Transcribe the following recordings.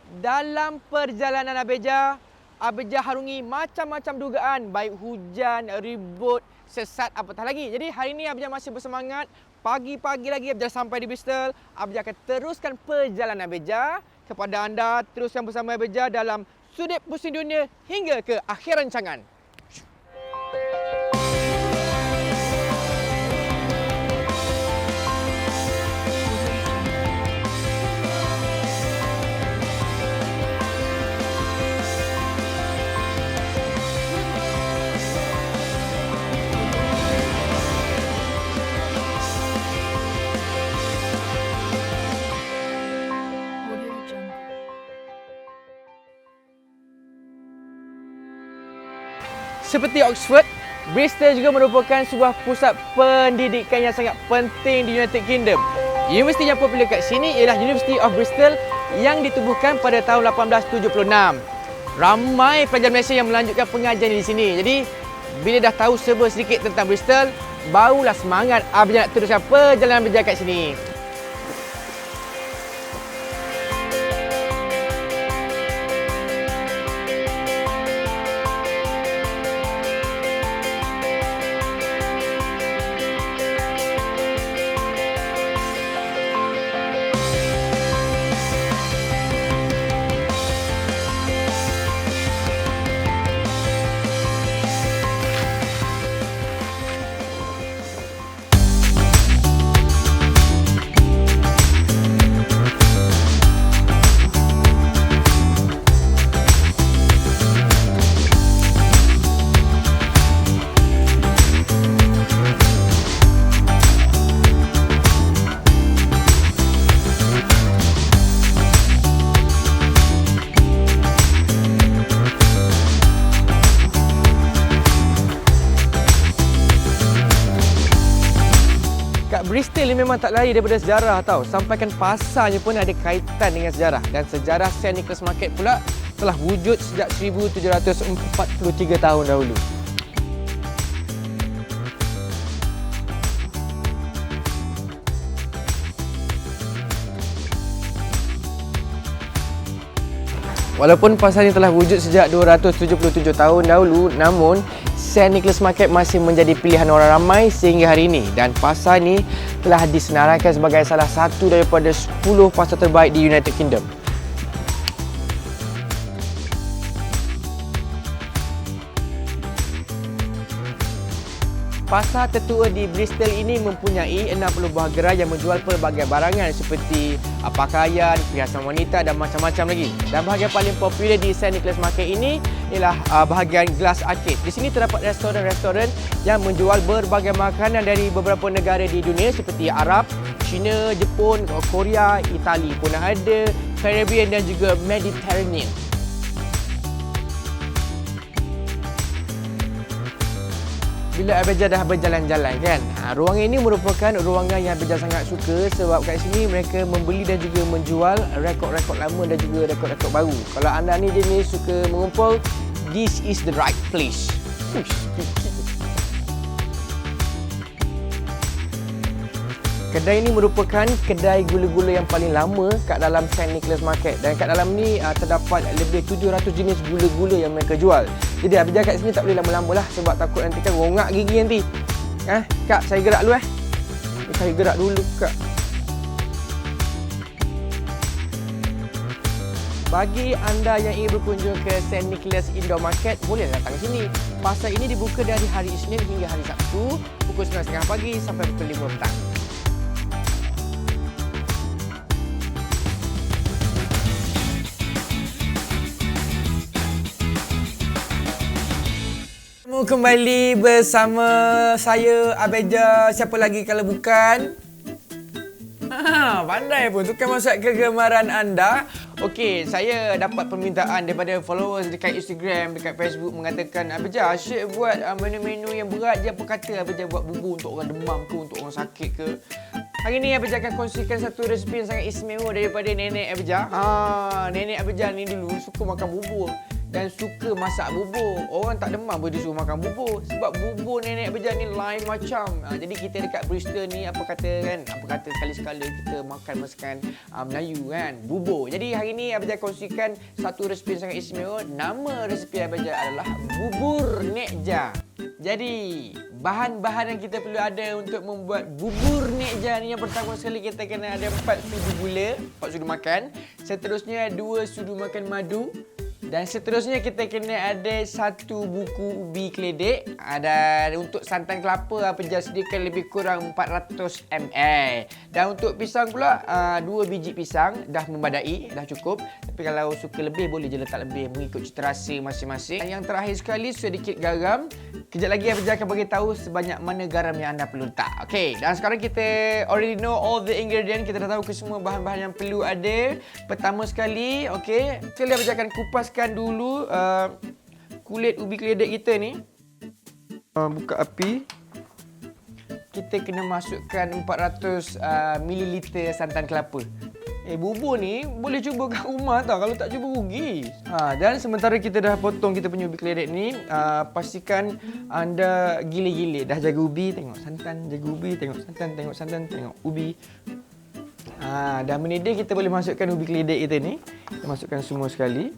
Dalam perjalanan Abijah harungi macam-macam dugaan, baik hujan, ribut, sesat, apatah lagi. Jadi hari ini Abijah masih bersemangat. Pagi-pagi lagi Abijah sampai di Bristol. Abijah akan teruskan perjalanan Abijah kepada anda. Teruskan bersama Abijah dalam sudut pusing dunia hingga ke akhir rancangan. Seperti Oxford, Bristol juga merupakan sebuah pusat pendidikan yang sangat penting di United Kingdom. Universiti yang popular kat sini ialah University of Bristol yang ditubuhkan pada tahun 1876. Ramai pelajar Malaysia yang melanjutkan pengajian di sini. Jadi, bila dah tahu serba sedikit tentang Bristol, barulah semangat Abijah nak teruskan perjalanan Abijah kat sini. Bristol ni memang tak lari daripada sejarah tau. Sampaikan pasarnya pun ada kaitan dengan sejarah. Dan sejarah St. Nicholas Market pula telah wujud sejak 1743 tahun dahulu. Walaupun pasar ini telah wujud sejak 277 tahun dahulu, namun St. Nicholas Market masih menjadi pilihan orang ramai sehingga hari ini, dan pasar ini telah disenaraikan sebagai salah satu daripada 10 pasar terbaik di United Kingdom. Pasar tertua di Bristol ini mempunyai 60 buah gerai yang menjual pelbagai barangan seperti pakaian, perhiasan wanita dan macam-macam lagi. Dan bahagian paling popular di St. Nicholas Market ini ialah bahagian Glass Arcade. Di sini terdapat restoran-restoran yang menjual berbagai makanan dari beberapa negara di dunia seperti Arab, China, Jepun, Korea, Itali pun ada, Caribbean dan juga Mediterranean. Bila Abijah dah berjalan-jalan kan, ruangan ini merupakan ruangan yang Abijah sangat suka sebab kat sini mereka membeli dan juga menjual rekod-rekod lama dan juga rekod-rekod baru. Kalau anda ni jenis suka mengumpul, this is the right place. Kedai ini merupakan kedai gula-gula yang paling lama kat dalam St. Nicholas Market, dan kat dalam ni terdapat lebih 700 jenis gula-gula yang mereka jual. Jadi Abijah kat sini tak boleh lama-lama lah sebab takut nanti kan rongak gigi nanti. Kak, saya gerak dulu Saya gerak dulu Kak. Bagi anda yang ingin berkunjung ke St. Nicholas Indoor Market, boleh datang ke sini. Pasar ini dibuka dari hari Isnin hingga hari Sabtu, pukul 9.30 pagi sampai pukul 5 petang. Kembali bersama saya, Abijah. Siapa lagi kalau bukan? Pandai pun, tukar masak kegemaran anda. Okey, saya dapat permintaan daripada followers dekat Instagram, dekat Facebook mengatakan, Abijah, asyik buat menu-menu yang berat je. Apa kata Abijah buat bubur untuk orang demam ke, untuk orang sakit ke? Hari ni Abijah akan kongsikan satu resipi yang sangat istimewa daripada nenek Abijah. Nenek Abijah ni dulu suka makan bubur. dan suka masak bubur. Orang tak demam boleh disuruh makan bubur. Sebab bubur nenek Abang Jah ni lain macam. Jadi kita dekat Bristol ni apa kata sekali-sekala kita makan masakan Melayu kan, bubur. Jadi hari ni Abang Jah kongsikan satu resipi yang sangat istimewa. Nama resipi Abang Jah adalah bubur Nek Jah. Jadi bahan-bahan yang kita perlu ada untuk membuat bubur Nek Jah ni, yang pertama sekali kita kena ada 4 sudu gula, 4 sudu makan. Seterusnya 2 sudu makan madu. Dan seterusnya kita kena ada 1 buku ubi keledek. Dan untuk santan kelapa Abang Jah sediakan lebih kurang 400 ml. Dan untuk pisang pula 2 biji pisang dah membadai, dah cukup. Tapi kalau suka lebih boleh je letak lebih mengikut cita rasa masing-masing. Dan yang terakhir sekali sedikit garam. Kejap lagi Abang Jah akan bagi tahu sebanyak mana garam yang anda perlu letak. Okey, dan sekarang kita already know all the ingredient. Kita dah tahu ke semua bahan-bahan yang perlu ada. Pertama sekali, okey, sekali Abang Jah akan kupaskan dulu kulit ubi keledek kita ni. Buka api. Kita kena masukkan 400 ml santan kelapa. Bubur ni boleh cuba kat rumah tau. Kalau tak cuba rugi. Dan sementara kita dah potong kita punya ubi keledek ni, pastikan anda gile-gile. Dah jaga ubi, tengok santan. Jaga ubi, tengok santan. Tengok santan, tengok ubi. Dah mendidih, kita boleh masukkan ubi keledek kita ni. Kita masukkan semua sekali.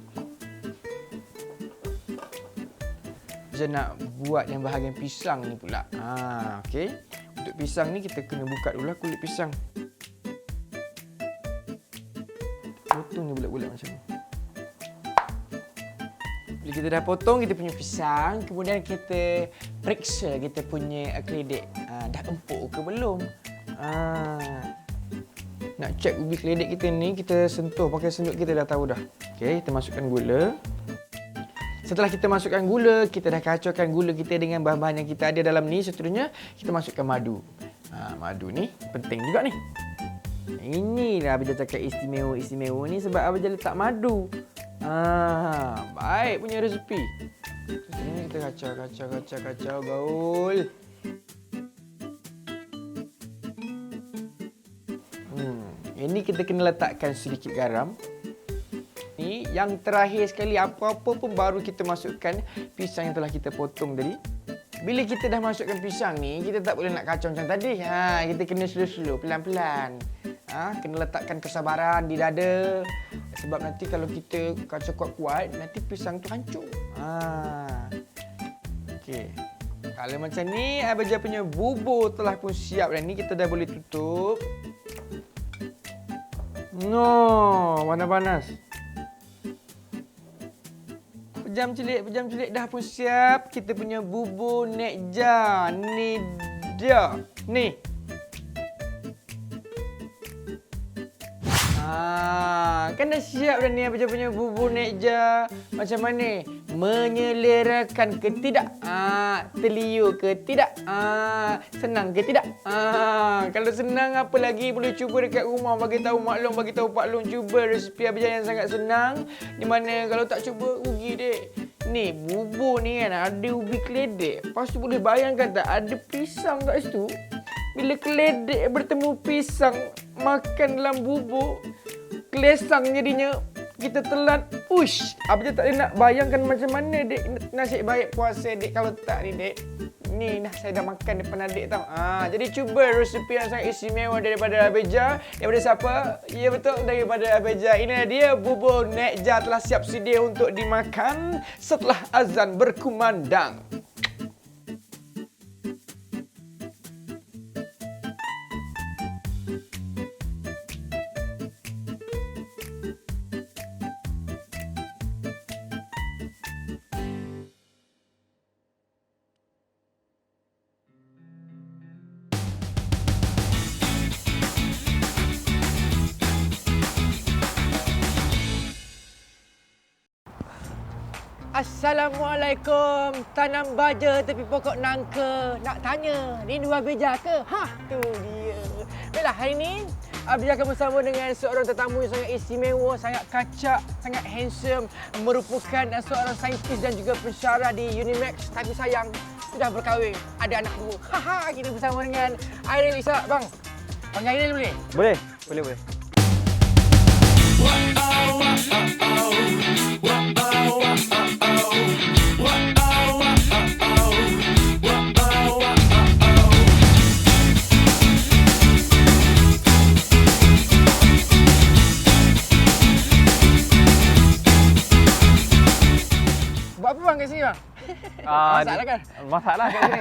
Saya nak buat yang bahagian pisang ni pula. Okey. Untuk pisang ni kita kena buka dulu kulit pisang. Potong ni bulat-bulat macam ni. Bila kita dah potong kita punya pisang, kemudian kita periksa kita punya keledek. Dah empuk ke belum? Nak cek ubi keledek kita ni, kita sentuh pakai senduk, kita dah tahu dah. Okey, kita masukkan gula. Setelah kita masukkan gula, kita dah kacaukan gula kita dengan bahan-bahan yang kita ada dalam ni. Seterusnya, kita masukkan madu. Madu ni penting juga ni. Inilah Abang Jah cakap istimewa ni sebab Abang Jah letak madu. Baik punya resepi. Seterusnya kita kacau gaul. Ini kita kena letakkan sedikit garam. Ni yang terakhir sekali, apa-apa pun baru kita masukkan pisang yang telah kita potong tadi. Bila kita dah masukkan pisang ni, kita tak boleh nak kacau macam tadi. Kita kena slow-slow, pelan-pelan. Kena letakkan kesabaran di dada. Sebab nanti kalau kita kacau kuat-kuat, nanti pisang tu hancur. Okey. Kalau macam ni, Abang Jah punya bubur telah pun siap dah ni. Kita dah boleh tutup. Panas-panas. Pejam celik dah pun siap. Kita punya bubur Nek Jah. Ni dia. Ni. Kan dah siap dah ni Abang Jah punya bubur Nek Jah. Macam mana? Menyelerakan ke tidak? Terliur ke tidak? Senang ke tidak? Kalau senang, apa lagi boleh cuba dekat rumah. Bagi tahu maklum, bagi tahu Pak Long. Cuba resepi Abang Jah yang sangat senang. Di mana kalau tak cuba, rugi dek. Ni, bubur ni kan ada ubi keledek. Lepas tu boleh bayangkan tak, ada pisang kat situ. Bila keledek bertemu pisang, makan dalam bubur, kelesang jadinya. Kita telan, push. Abang Jah tak boleh nak bayangkan macam mana dek nasib baik puasa dek kalau tak ni dek. Ni dah saya dah makan depan adik tau. Jadi cuba resepi yang sangat istimewa daripada Abang Jah. Daripada siapa? Ya betul, daripada Abang Jah. Ini dia bubur Nek Jah telah siap sedia untuk dimakan setelah azan berkumandang. Assalamualaikum. Tanam baja tepi pokok nangka. Nak tanya, ni dua Abang Jah ke? Tu dia. Baiklah, hari ni Abang Jah akan bersama dengan seorang tetamu yang sangat istimewa, sangat kacak, sangat handsome. Merupakan seorang saintis dan juga pensyarah di Unimax. Tapi sayang, sudah berkahwin. Ada anak dua. Kita bersama dengan Airil Ishak. Bang, panggil Airil boleh? Boleh. Wah, oh, wah, oh, oh. Wah, oh, wah, oh. kat sini bang? Masalah kan? Masalah kat sini.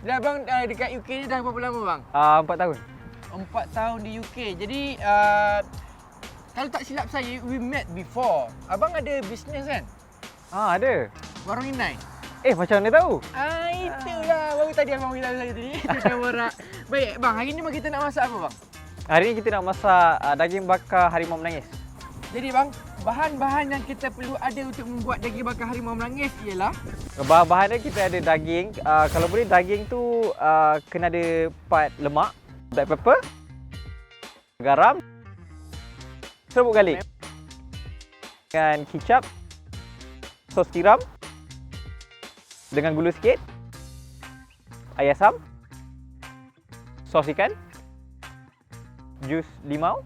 Dah bang dekat UK ni dah berapa lama bang? 4 tahun. 4 tahun di UK. Jadi kalau tak silap saya, we met before. Abang ada bisnes kan? Ada. Warung inai. Macam mana tahu? Itulah. Baru tadi abang beritahu saya tadi. Kita borak. Baik bang, hari ni kita nak masak apa bang? Hari ni kita nak masak daging bakar harimau menangis. Jadi bang, bahan-bahan yang kita perlu ada untuk membuat daging bakar harimau menangis ialah Bahan-bahan dia kita ada daging. Kalau boleh daging tu kena ada part lemak, black pepper, garam, serbuk garlic, dengan kicap, sos tiram, dengan gula sikit, air asam, sos ikan, jus limau,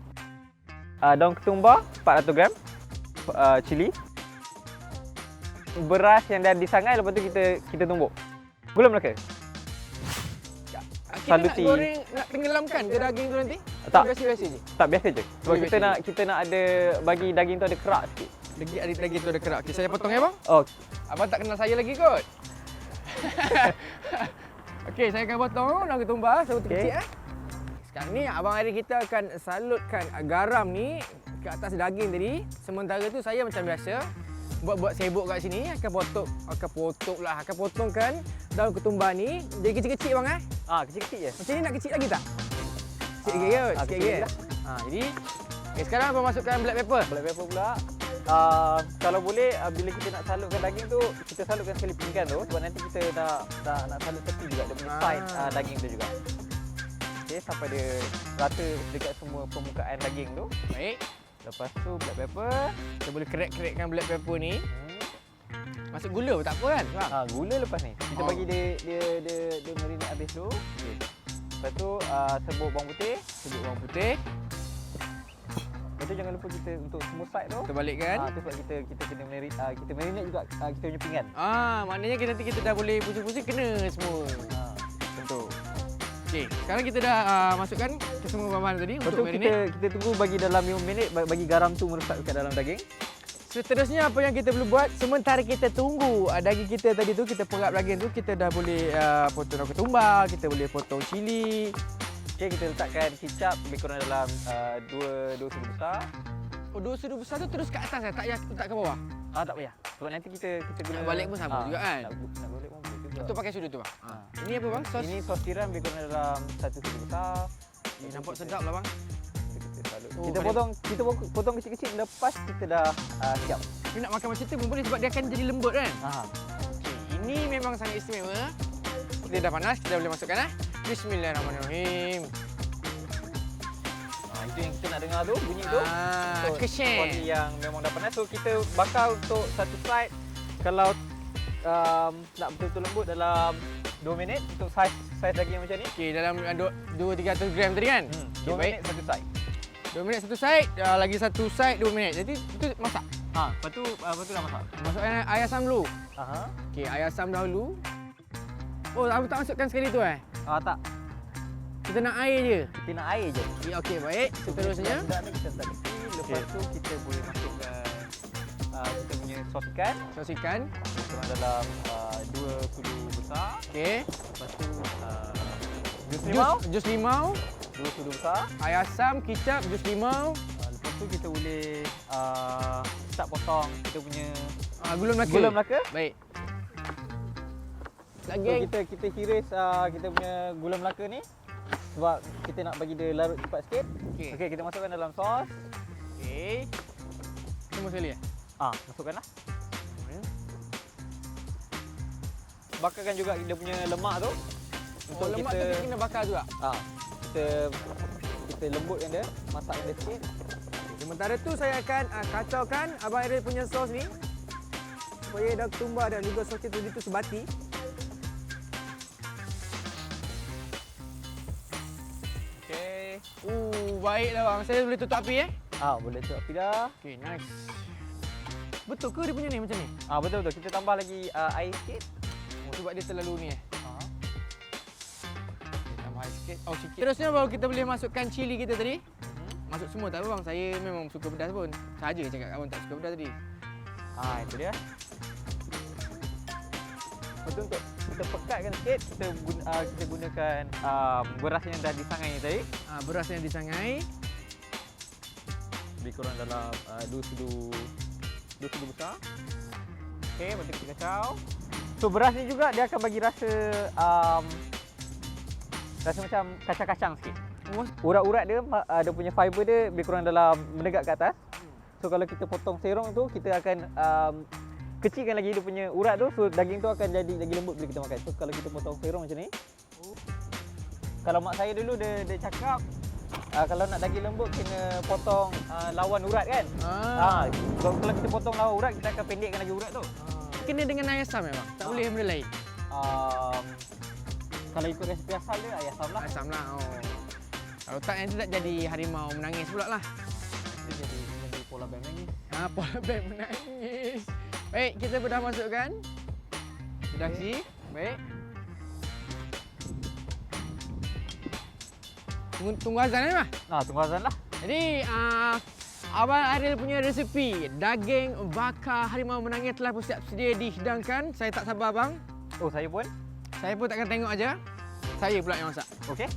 daun ketumbar 400 gram, cili, beras yang dah disangai, lepas tu kita tumbuk. Gula Melaka. kita nak Saluti. goreng, nak tenggelamkan ke daging tu nanti? Tak. Biasa-biasa je. Tak, biasa je. Sebab Biasa kita nak ada bagi daging tu ada kerak sikit. Daging tu ada kerak. Okay, saya potong ya bang? Oh, Abang tak kenal saya lagi kot. Okey, saya akan potong daun ketumbar sebut kecil Sekarang ni abang Ari kita akan salutkan garam ni ke atas daging tadi. Sementara tu saya macam biasa buat sibuk kat sini akan potongkan daun ketumbar ni jadi kecil-kecil bang kecil-kecil je. Macam ni nak kecil lagi tak? Sikit lagi kot, sikit lagi. Jadi sekarang abang masukkan black pepper. Black pepper pula. Kalau boleh bila kita nak salutkan daging tu, kita salutkan sekali pinggan tu sebab nanti kita nak salut tepi juga dia punya side daging tu juga. Okey, sampai dia rata dekat semua permukaan daging tu. Baik. Lepas tu black pepper, Kita boleh kerek-kerekkan black pepper ni. Masuk gula pun tak apa kan? Bang? gula lepas ni. Kita bagi dia marinate habis dulu. Okey. Lepas tu serbuk bawang putih. Bawang putih. Lepas tu jangan lupa kita untuk semua side tu. Kita balikkan. Tu sebab kita kena marinate juga kita punya pinggan. Maknanya nanti kita dah boleh pusing-pusing kena semua. Tentu. Okey, sekarang kita dah masukkan ke semua bahan tadi Lepas untuk tu marinate. kita tunggu bagi dalam 5 minit bagi garam tu meresap dekat dalam daging. Seterusnya apa yang kita perlu buat sementara kita tunggu daging kita tadi tu, kita perap daging tu, kita dah boleh potong daun ketumbar, kita boleh potong cili. Okey, kita letakkan kicap lebih kurang dalam 2 sudu besar. Oh, 2 sudu besar tu terus ke atas tak payah letak ke bawah. Tak payah. Sebab nanti kita guna Nak balik pun sama juga kan? Nak balik pun boleh juga. Itu pakai sudu tu bang. Ini apa bang? Sos. Ini sos tiram lebih kurang dalam 1 sudu besar. Nampak sedap lah bang. Kita salut. Oh, Kita potong kecil-kecil lepas kita dah siap. Ini nak makan macam tu pun boleh sebab dia akan jadi lembut kan? Okey, ini memang sangat istimewa. Dia dah panas, kita boleh masukkan Bismillahirrahmanirrahim. Itu yang kita nak dengar tu, bunyi tu. Keshen. Kuali yang memang dah panas. So kita bakar untuk satu side. Kalau nak betul-betul lembut dalam 2 minit untuk saiz daging macam ni. Okey, dalam 200-300 gram tadi kan? 2 minit satu side. 2 minit satu side, lagi satu side 2 minit. Jadi itu masak. Lepas tu dah masak. Masukkan air asam dulu. Aha. Okey, air asam dahulu. Oh, aku tak masukkan sekali tu Tak. Kita nak air je. Kita nak air je. Ya, okey, baik. Seterusnya Kita letak tepi. Lepas tu kita boleh masukkan kita punya sos ikan. sos ikan. Kurang dalam 2 sudu besar. Okey. Lepas tu jus limau. Jus limau, 2 sudu besar. air asam, kicap, jus limau, Lepas tu kita boleh start potong kita punya gula Melaka. gula Melaka. Baik. So, Lagi kita hiris kita punya gula Melaka ni sebab kita nak bagi dia larut cepat sikit. Okey, kita masukkan dalam sos. Okey. Semua sekali Masukkanlah. Bakarkan juga dia punya lemak tu. Untuk lemak tu kita kena bakar juga. Kita lembutkan dia, masakkan dia sikit. Sementara tu saya akan kacaukan Abang Airil punya sos ni supaya daun ketumbar dan juga sos tadi tu sebati. Okey. Baiklah bang. Saya boleh tutup api Boleh tutup api dah. Okey, nice. Betul ke dia punya ni macam ni? Betul. Kita tambah lagi air sikit. Sebab dia terlalu ni tambah air sikit. Sikit. Terusnya baru kita boleh masukkan cili kita tadi. Masuk semua tak apa bang. Saya memang suka pedas pun. Saja cakap abang tak suka pedas tadi. Itu dia. Lepas tu untuk kita pekatkan sikit, kita gunakan beras yang dah disangai ni tadi. Beras yang disangai. Lebih kurang dalam 2 sudu besar. Okey, lepas tu kita kacau. So beras ni juga dia akan bagi rasa macam kacang-kacang sikit. Urat-urat dia, dia punya fiber dia lebih kurang dalam menegak ke atas. So kalau kita potong serong tu, kita akan kecilkan lagi dia punya urat tu. So daging tu akan jadi lagi lembut bila kita makan. So kalau kita potong serong macam ni. Kalau mak saya dulu dia cakap kalau nak daging lembut kena potong lawan urat kan. Kalau kita potong lawan urat, kita akan pendekkan lagi urat tu. Kena dengan air asam memang. Tak boleh benda lain. Kalau ikut resipi asal dia, air asam lah. Asam lah. Kalau tak, nanti tak jadi harimau menangis pula lah. Dia jadi polar bear menangis. Polar bear menangis. Baik, kita dah masukkan. Sudah si. Baik. Tunggu azan ni mah. Tunggu azan lah. Jadi, Abang Ariel punya resepi daging bakar harimau menangis telah bersiap sedia dihidangkan. Saya tak sabar bang. Oh, saya pun? Saya pun takkan tengok aja. Saya pula yang masak. Okey.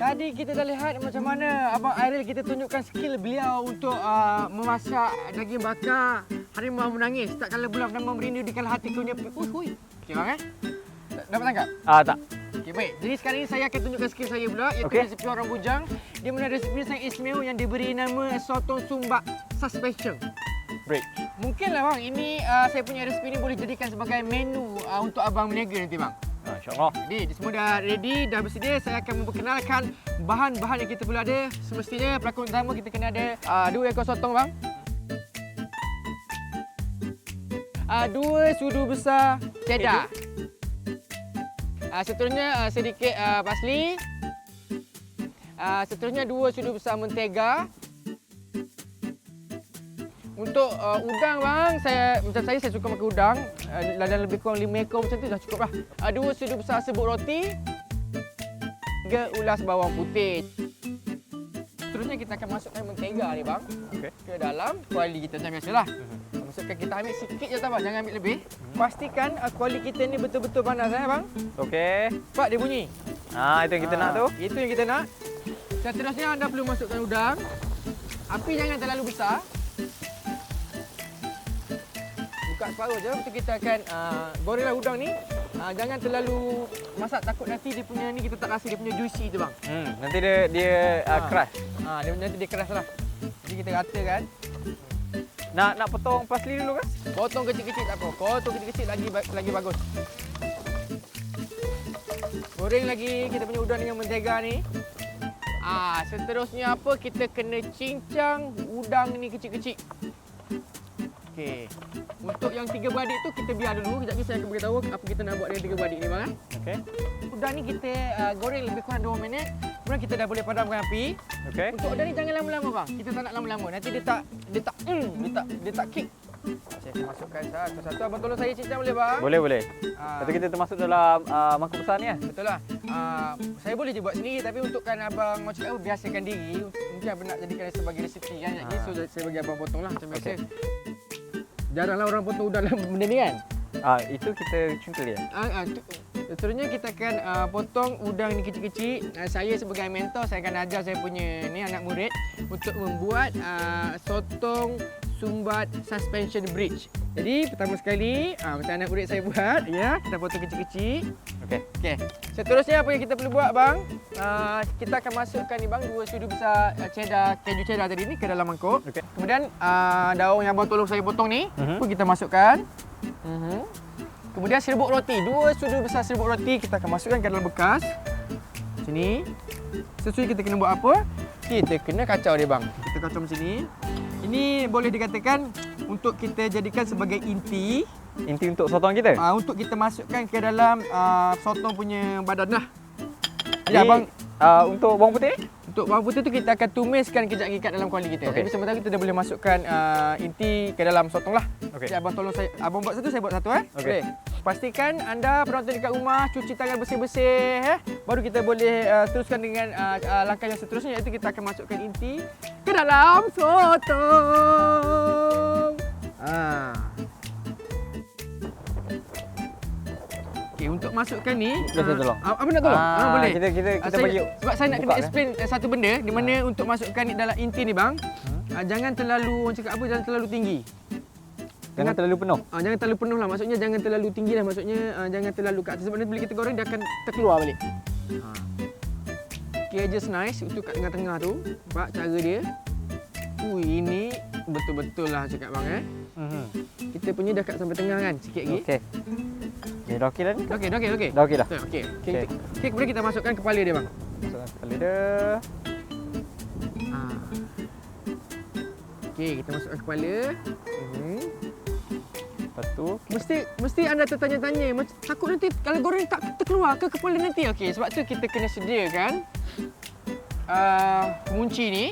Tadi kita dah lihat macam mana Abang Ariel kita tunjukkan skill beliau untuk memasak daging bakar harimau menangis. Tak kala bulan dan merindu di kala hati punya. Okey bang Dapat tangkap? Tak. Okey baik. Jadi sekarang ini saya akan tunjukkan skill saya pula iaitu resepi orang bujang. Dia mana resepi sangat istimewa yang diberi nama sotong sumbat suspension Bridge. Mungkinlah bang ini saya punya resepi ini boleh jadikan sebagai menu untuk abang berniaga nanti bang. InsyaAllah. Jadi semua dah ready, dah bersedia. Saya akan memperkenalkan bahan-bahan yang kita perlu ada. Semestinya pelakon utama kita kena ada 2 ekor sotong bang. 2 sudu besar cheddar. Seterusnya sedikit parsley. Seterusnya 2 sudu besar mentega. Untuk udang bang, saya suka makan udang. Dan lebih kurang 5 ekor macam tu dah cukup lah. 2 sudu besar serbuk roti. 3 ulas bawang putih. Seterusnya kita akan masukkan mentega ni bang. Ke dalam kuali kita macam biasalah. Masukkan, kita ambil sikit je tau bang, jangan ambil lebih. Pastikan kuali kita ni betul-betul panas bang. Okey. Nampak dia bunyi? Itu yang kita nak tu. Itu yang kita nak. Seterusnya anda perlu masukkan udang. Api jangan terlalu besar. Buka separuh je, lepas tu kita akan gorenglah udang ni. Jangan terlalu masak, takut nanti dia punya ni kita tak rasa dia punya juicy tu bang. Nanti dia crush. Nanti dia keras lah. Jadi kita ratakan. Nak potong parsley dulu kan? Potong kecil-kecil tak apa. Potong kecil-kecil lagi bagus. Goreng lagi kita punya udang dengan mentega ni. Seterusnya apa? Kita kena cincang udang ni kecil-kecil. Okey. Untuk yang 3 beradik tu kita biar dulu. Kejap lagi saya akan beritahu apa kita nak buat dengan 3 beradik ni bang. Okey. Udang ni kita goreng lebih kurang 2 minit. Kemudian kita dah boleh padamkan api. Okey. Untuk udang ni jangan lama-lama bang. Kita tak nak lama-lama. Nanti dia tak kick. Saya akan masukkan satu-satu. Abang tolong saya cincang boleh bang? Boleh. Lepas tu kita termasuk dalam mangkuk besar ni kan? Betul lah. Saya boleh je buat sendiri tapi untukkan abang mau cakap biasakan diri. Mungkin abang nak jadikan sebagai resipi kan. Jadi so saya bagi abang potong lah macam biasa. Jaranglah orang potong udang dalam benda ni kan? Itu kita cungkil dia. Seterusnya kita akan potong udang ni kecil-kecil. Saya sebagai mentor, saya akan ajar saya punya ni anak murid untuk membuat sotong sumbat suspension bridge. Jadi pertama sekali macam anak murid saya buat ya, kita potong kecil-kecil. Okey. Seterusnya apa yang kita perlu buat bang? Kita akan masukkan ni bang 2 sudu besar keju cheddar tadi ni ke dalam mangkuk. Kemudian daun yang abang tolong saya potong ni pun kita masukkan. Kemudian serbuk roti, 2 sudu besar serbuk roti kita akan masukkan ke dalam bekas. Sini. Sesuai kita kena buat apa? Kita kena kacau dia bang. Kita kacau macam ni. Ini boleh dikatakan untuk kita jadikan sebagai inti. Inti untuk sotong kita? Untuk kita masukkan ke dalam sotong punya badan lah. Jadi Ini, abang untuk bawang putih? Untuk bawang putih tu kita akan tumiskan kejap lagi kat dalam kuali kita. Okey. Jadi sementara kita dah boleh masukkan inti ke dalam sotong lah. Okey. Jadi abang tolong saya, abang buat satu, saya buat satu Okey. Boleh. Pastikan anda penonton dekat rumah cuci tangan bersih-bersih baru kita boleh teruskan dengan langkah yang seterusnya, iaitu kita akan masukkan inti ke dalam sotong. Okey, untuk masukkan ni Boleh saya tolong? Abang nak tolong? Boleh. Kita Saya- bagi sebab saya nak kena buka, explain satu benda di mana untuk masukkan ni dalam inti ni bang, jangan terlalu, orang cakap apa, jangan terlalu tinggi. Jangan terlalu penuh. Jangan terlalu penuh lah, maksudnya jangan terlalu tinggi lah, maksudnya jangan terlalu kat atas sebab nanti bila kita goreng dia akan terkeluar balik. Okay, just nice untuk kat tengah-tengah tu. Nampak cara dia? Ini betul-betul lah cakap bang Kita punya dah kat sampai tengah kan, sikit lagi. Okey. Okey, dah okey dah ni? Okey, okey. Dah okey dah. Okey. Okey, kemudian kita masukkan kepala dia bang. Masukkan kepala dia. Okey, kita masukkan kepala. Lepas tu Mesti anda tertanya-tanya, macam takut nanti kalau goreng tak terkeluar ke kepala nanti. Okey, sebab tu kita kena sediakan pengunci ni.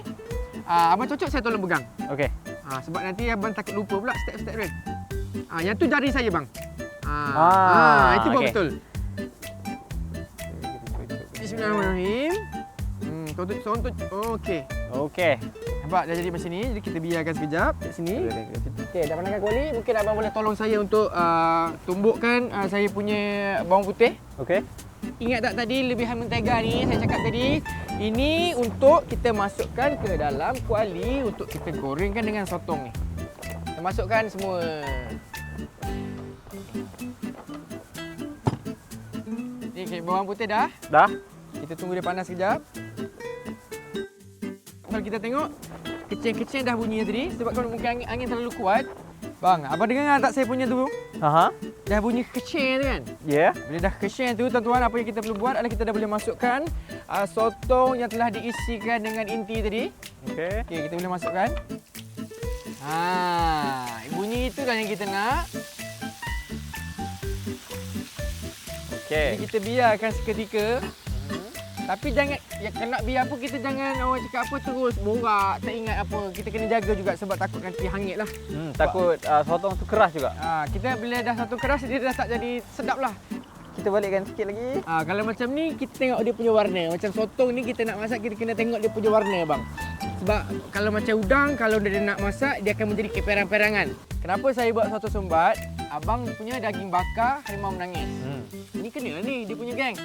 Abang cocok saya tolong pegang. okey. Sebab nanti abang takut lupa pula step-step dia. Yang tu jari saya bang. Itu buat okey. betul. Bismillahirrahmanirrahim. Contoh. Okey. Okey. Nampak dah jadi macam ni. Jadi kita biarkan sekejap kat sini. Okey, dah panaskan kuali. Mungkin abang boleh tolong saya untuk tumbukkan saya punya bawang putih. Okey. Ingat tak tadi lebihan mentega ni saya cakap tadi, ini untuk kita masukkan ke dalam kuali untuk kita gorengkan dengan sotong ni. Kita masukkan semua. Ni okay, bawang putih dah. Dah? Kita tunggu dia panas sekejap. Kalau kita tengok kecil-kecil dah bunyi tadi sebab kalau mungkin angin terlalu kuat. Bang, abang dengar tak saya punya tu? Dah bunyi kecil tu kan? Ya. Bila dah kecil tu tuan-tuan, apa yang kita perlu buat adalah kita dah boleh masukkan sotong yang telah diisikan dengan inti tadi. Okey. Okey, kita boleh masukkan. Bunyi itu dah yang kita nak. Okey. Jadi kita biarkan seketika. Tapi jangan, nak biar pun kita jangan orang cakap apa terus borak, tak ingat apa. Kita kena jaga juga sebab takut nanti hangit lah. Takut sotong tu keras juga. Kita bila dah satu keras dia dah tak jadi sedap lah. Kita balikkan sikit lagi. Kalau macam ni kita tengok dia punya warna. Macam sotong ni kita nak masak kita kena tengok dia punya warna bang. Sebab kalau macam udang kalau dia nak masak dia akan menjadi keperang-perangan. Kenapa saya buat soto sumbat? Abang punya daging bakar harimau menangis. Ini kena lah ni dia punya geng.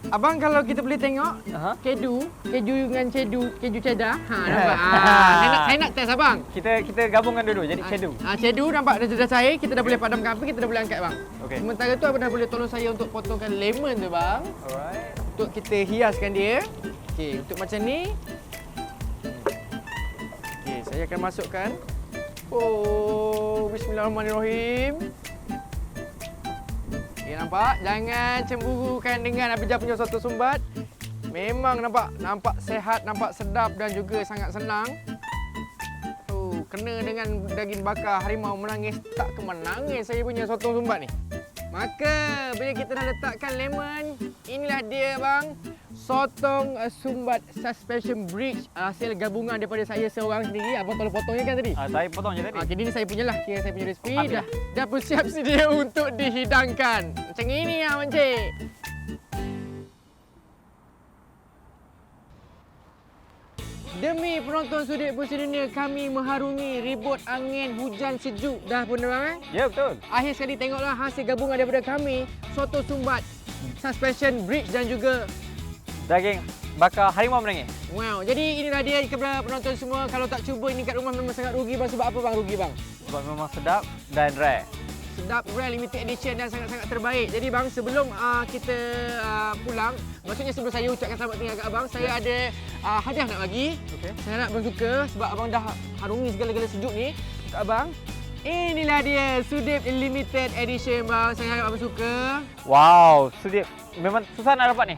Abang kalau kita boleh tengok keju dengan keju cheddar. Nampak. Saya nak test abang. Kita gabungkan dulu jadi cedu. Cheddar nampak dah cair, kita dah boleh padamkan api, kita dah boleh angkat bang. Okey. Sementara tu abang dah boleh tolong saya untuk potongkan lemon tu bang. Alright. Untuk kita hiaskan dia. Okey, untuk macam ni. Okey, saya akan masukkan. Bismillahirrahmanirrahim. Okey, nampak? Jangan cemburukan dengan Abijah punya soto sumbat. Memang nampak sehat, nampak sedap dan juga sangat senang. Kena dengan daging bakar harimau menangis, tak ke menangis saya punya sotong sumbat ni. Maka bila kita dah letakkan lemon, inilah dia bang. Sotong sumbat suspension bridge hasil gabungan daripada saya seorang sendiri. Abang tolong potongnya kan tadi? Saya potong je tadi. Okey, ni saya punya lah. Kira saya punya resipi Ambil dah bersiap sedia untuk dihidangkan. Macam ini lah Encik. Demi penonton Sudut Puisi Dunia, kami mengharungi ribut angin hujan sejuk. Dah pun bang? Ya, betul. Akhir sekali tengoklah hasil gabungan daripada kami. Soto sumbat, suspension bridge dan juga Daging bakar harimau menangis. wow. Jadi inilah dia kepada penonton semua. Kalau tak cuba ini kat rumah memang sangat rugi bang. Sebab apa bang rugi bang? Sebab memang sedap dan rare. Sedap, rare, limited edition dan sangat-sangat terbaik. Jadi bang, sebelum kita pulang, maksudnya sebelum saya ucapkan selamat tinggal kat abang, saya ada hadiah nak bagi. Okey. Saya harap abang suka sebab abang dah harungi segala-gala sejuk ni kat abang. Inilah dia, Sudip Limited Edition bang. Saya harap abang suka. Wow, Sudip. Memang susah nak dapat ni.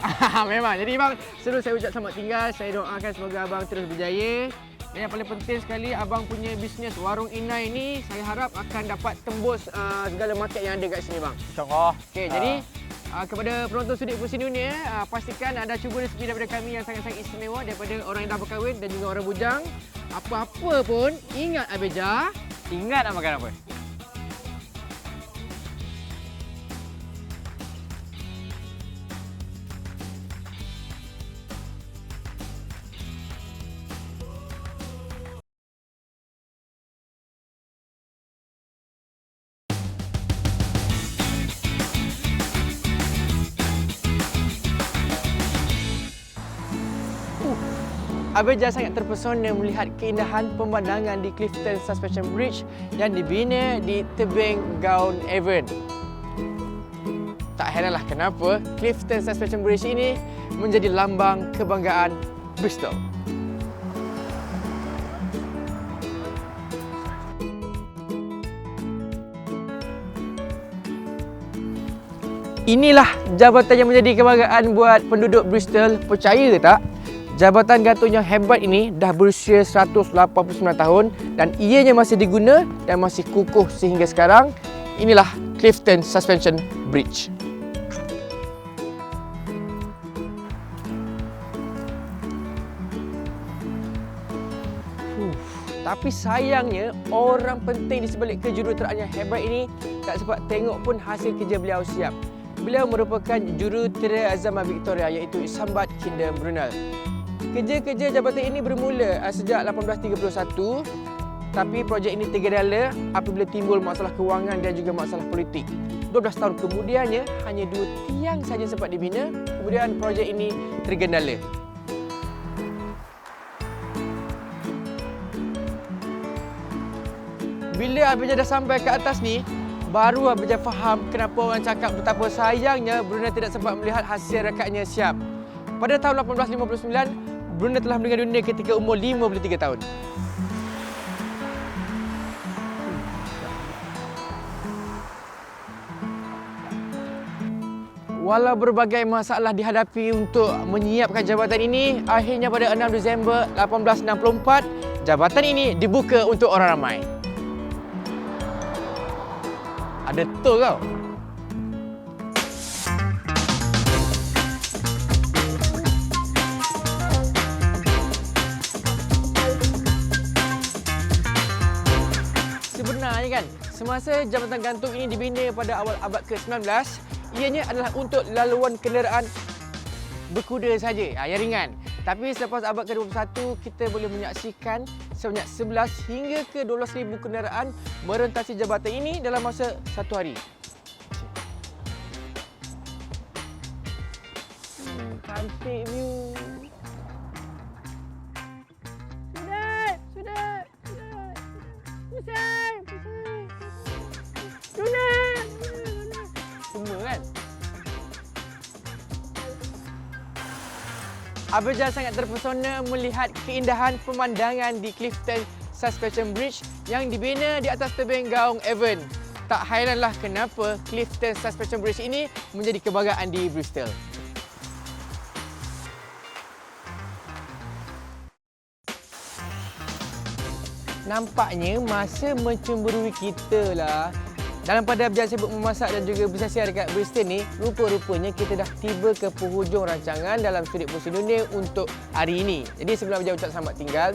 Memang. Jadi bang, sebelum saya ucap selamat tinggal, saya doakan semoga abang terus berjaya. Dan yang paling penting sekali, abang punya bisnes Warung Inai ni, saya harap akan dapat tembus segala market yang ada kat sini bang. InsyaAllah. Okey, jadi Kepada penonton sudut pusing dunia, pastikan anda cuba rezeki daripada kami yang sangat-sangat istimewa daripada orang yang dah berkahwin dan juga orang bujang. Apa-apa pun, ingat Abeja. Ingat nak makan apa? Abeja sangat terpesona melihat keindahan pemandangan di Clifton Suspension Bridge yang dibina di tebing Gown Avon. Tak heranlah kenapa Clifton Suspension Bridge ini menjadi lambang kebanggaan Bristol. Inilah jabatan yang menjadi kebanggaan buat penduduk Bristol. Percaya tak? Jabatan gantung yang hebat ini dah berusia 189 tahun dan ianya masih diguna dan masih kukuh sehingga sekarang. Inilah Clifton Suspension Bridge. Tapi sayangnya, orang penting di sebalik kejuruteraan yang hebat ini tak sempat tengok pun hasil kerja beliau siap. Beliau merupakan jurutera zaman Victoria iaitu Isambard Kingdom Brunel. Kerja-kerja jabatan ini bermula sejak 1831, tapi projek ini tergendala apabila timbul masalah kewangan dan juga masalah politik. 12 tahun kemudiannya, hanya 2 tiang saja sempat dibina, kemudian projek ini tergendala. Bila Abeja dah sampai ke atas ni, baru Abeja faham kenapa orang cakap betapa sayangnya Brunei tidak sempat melihat hasil rekatnya siap. Pada tahun 1859, Brunei telah meninggal dunia ketika umur 53 tahun. Walau berbagai masalah dihadapi untuk menyiapkan jabatan ini, akhirnya pada 6 Disember 1864, jabatan ini dibuka untuk orang ramai. Ada betul kau. Sebenarnya kan, semasa jabatan gantung ini dibina pada awal abad ke-19, ianya adalah untuk laluan kenderaan berkuda saja, yang ringan. Tapi selepas abad ke-21, kita boleh menyaksikan sebanyak 11 hingga ke 12,000 kenderaan merentasi jabatan ini dalam masa satu hari. Cantik view. Semua kan? Abeja sangat terpesona melihat keindahan pemandangan di Clifton Suspension Bridge yang dibina di atas tebing Gown Avon. Tak hairanlah kenapa Clifton Suspension Bridge ini menjadi kebanggaan di Bristol. Nampaknya masa mencemburui kita lah. Dalam pada Abeja sibuk memasak dan juga bersiar dekat Bristol ni, rupa-rupanya kita dah tiba ke penghujung rancangan dalam Sudut Pusing Dunia untuk hari ini. Jadi sebelum Abeja ucap selamat tinggal,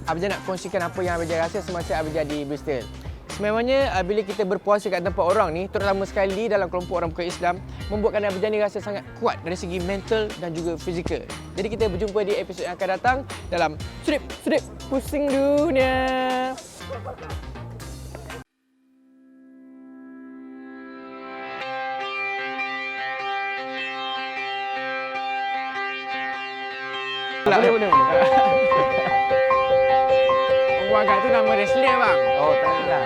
Abeja nak kongsikan apa yang Abeja rasa semasa Abeja di Bristol. Sememangnya bila kita berpuasa kat tempat orang ni, terutama sekali dalam kelompok orang bukan Islam, membuatkan Abeja ni rasa sangat kuat dari segi mental dan juga fizikal. Jadi kita berjumpa di episod yang akan datang dalam Sudut Pusing Dunia. Boleh. Wang Kat tu nama wrestler bang. Oh, tak ada.